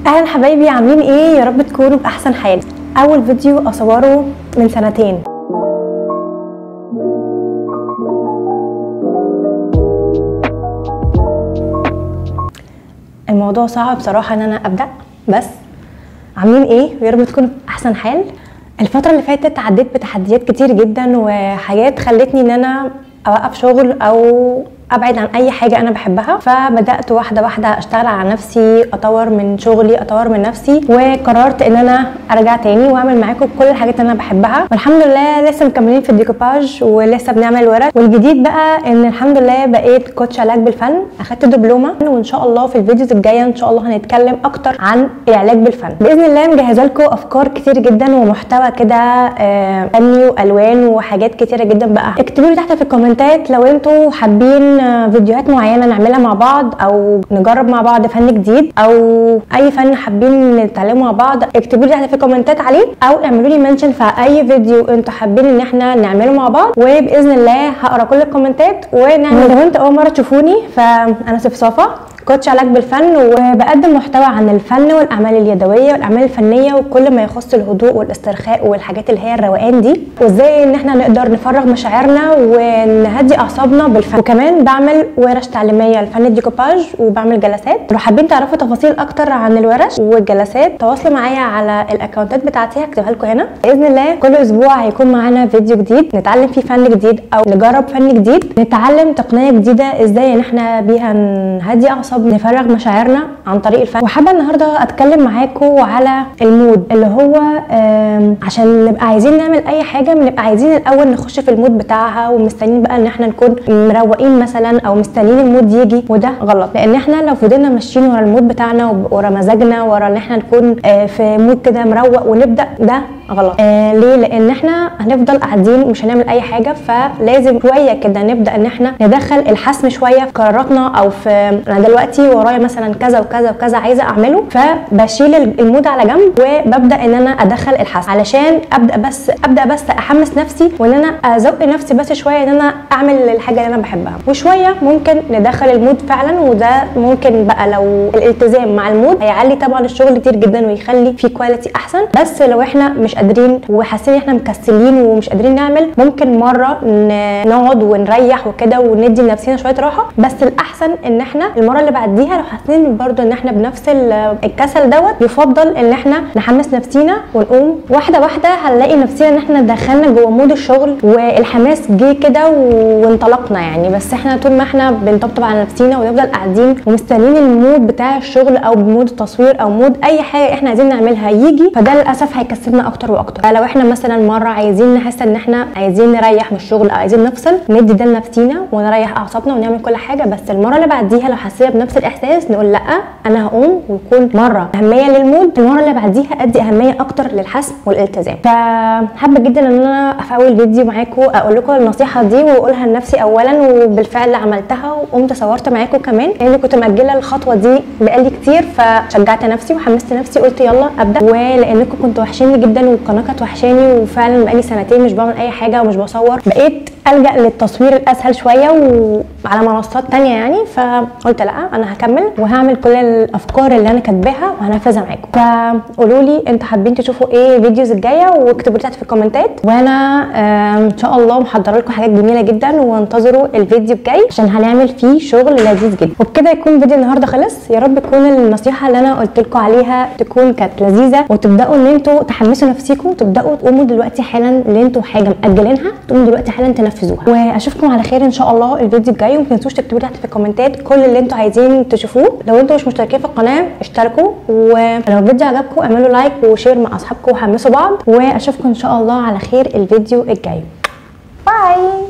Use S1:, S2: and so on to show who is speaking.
S1: اهلا حبايبي، عاملين ايه؟ يا رب تكونوا باحسن حال. اول فيديو اصوره من سنتين. الموضوع صعب بصراحه ان انا ابدا، بس عاملين ايه؟ يا رب تكونوا باحسن حال. الفتره اللي فاتت عديت بتحديات كتير جدا وحاجات خلتني ان انا اوقف شغل او ابعد عن اي حاجه انا بحبها، فبدات واحده واحده اشتغل على نفسي، اطور من شغلي، اطور من نفسي، وقررت ان انا ارجع تاني واعمل معاكم كل الحاجات اللي انا بحبها. والحمد لله لسه مكملين في الديكوباج ولسه بنعمل ورش. والجديد بقى ان الحمد لله بقيت كوتش علاج بالفن، اخدت دبلومه، وان شاء الله في الفيديوز الجايه ان شاء الله هنتكلم اكتر عن العلاج بالفن باذن الله. مجهزه لكم افكار كتير جدا ومحتوى كده فني والوان وحاجات كتيره جدا. بقى اكتبوا لي تحت في الكومنتات لو انتوا حابين فيديوهات معينه نعملها مع بعض، او نجرب مع بعض فن جديد، او اي فن حابين نتعلمه مع بعض. اكتبوا لي تحت في الكومنتات عليه، او اعملوا لي منشن في اي فيديو انتوا حابين ان احنا نعمله مع بعض، وباذن الله هقرا كل الكومنتات ونعمل. لو انتوا اول مره تشوفوني فانا صفصافه، كوتش علاج بالفن، وبقدم محتوى عن الفن والاعمال اليدويه والاعمال الفنيه وكل ما يخص الهدوء والاسترخاء والحاجات اللي هي الروقان دي، وازاي ان احنا نقدر نفرغ مشاعرنا ونهدي اعصابنا بالفن. وكمان بعمل ورش تعليميه لفن الديكوباج وبعمل جلسات. لو حابين تعرفوا تفاصيل اكتر عن الورش والجلسات تواصلوا معايا على الاكونتات بتاعتي، هكتبها لكم هنا. باذن الله كل اسبوع هيكون معانا فيديو جديد نتعلم فيه فن جديد او نجرب فن جديد، نتعلم تقنيه جديده ازاي ان احنا بيها نهدي اعصابنا، نفرغ مشاعرنا عن طريق الفن. وحابه النهارده اتكلم معاكم على المود، اللي هو عشان نبقى عايزين نعمل اي حاجه بنبقى عايزين الاول نخش في المود بتاعها، ومستنيين بقى ان احنا نكون مروقين مثلا او مستنيين المود يجي، وده غلط. لان احنا لو فضلنا ماشيين ورا المود بتاعنا ورا مزاجنا، ورا ان احنا نكون في مود كده مروق ونبدا، ده غلط. ليه؟ لان احنا هنفضل قاعدين مش هنعمل اي حاجه. فلازم شويه كده نبدا ان احنا ندخل الحسم شويه في قراراتنا، او في انا دلوقتي ورايا مثلا كذا وكذا وكذا عايزه اعمله، فبشيل المود على جنب وببدا ان انا ادخل الحسم، علشان ابدا بس احمس نفسي وان انا ازق نفسي بس شويه ان انا اعمل الحاجه اللي انا بحبها. وشويه ممكن ندخل المود فعلا، وده ممكن بقى لو الالتزام مع المود هيعلي طبعا الشغل كتير جدا ويخلي في كواليتي احسن. بس لو احنا مش قادرين وحاسين ان احنا مكسلين ومش قادرين نعمل، ممكن مره نقعد ونريح وكده وندي لنفسنا شويه راحه. بس الاحسن ان احنا المره اللي بعديها لو حاسين برضو ان احنا بنفس الكسل دوت، يفضل ان احنا نحمس نفسينا ونقوم واحده واحده. هنلاقي نفسنا ان احنا دخلنا جوه مود الشغل والحماس جه كده وانطلقنا يعني. بس احنا طول ما احنا بنطبطب على نفسينا ونفضل قاعدين ومستنيين المود بتاع الشغل او مود التصوير او مود اي حاجه احنا عايزين نعملها يجي، فده للاسف هيكسبنا اكتر واكتر. فلو احنا مثلا مره عايزين نحس ان احنا عايزين نريح من الشغل او عايزين نفصل، ندي ده لنفسينا ونريح اعصابنا ونعمل كل حاجه. بس المره اللي بعديها لو حسينا بنفس الاحساس نقول لا، انا هقوم، ويكون مره اهميه للمود، المره اللي بعديها ادي اهميه اكتر للحسم والالتزام. فحابه جدا ان انا في اول فيديو معاكم اقول لكم النصيحه دي واقولها لنفسي اولا، وبالفعل عملتها وقمت صورت معاكم كمان، لان كنت مأجله الخطوه دي بقالي كتير. فشجعت نفسي وحمست نفسي، قلت يلا ابدا. ولانكم كنتوا وحشيني جدا والقناه كانت وحشاني، وفعلا بقالي سنتين مش بعمل اي حاجه ومش بصور، بقيت الجا للتصوير الاسهل شويه وعلى منصات تانية يعني. فقلت لا، انا هكمل وهعمل كل الافكار اللي انا كاتباها وهنفذها معاكم. فقولوا لي انتوا حابين تشوفوا ايه الفيديوز الجايه، واكتبوا لي تحت في الكومنتات، وانا ان شاء الله محضره لكم حاجات جميله جدا. وانتظروا الفيديو الجاي عشان هنعمل فيه شغل لذيذ جدا. وبكده يكون فيديو النهارده خلص. يا رب تكون النصيحه اللي انا قلت لكم عليها تكون كانت لذيذه، وتبداوا ان انتوا تحمسوا نفسيكم وتبداوا تقوموا دلوقتي حالا اللي انتوا حاجه مأجلينها تقوموا دلوقتي حالا تنفذوها. واشوفكم على خير ان شاء الله الفيديو الجاي. وما تنسوش تكتبوا تحت في الكومنتات كل اللي انتوا عايزين تشوفوه. لو انتوا مش مشتركين في القناه اشتركوا، ولو الفيديو عجبكم اعملوا لايك وشير مع اصحابكم وحمسوا بعض. واشوفكم ان شاء الله على خير الفيديو الجاي. باي.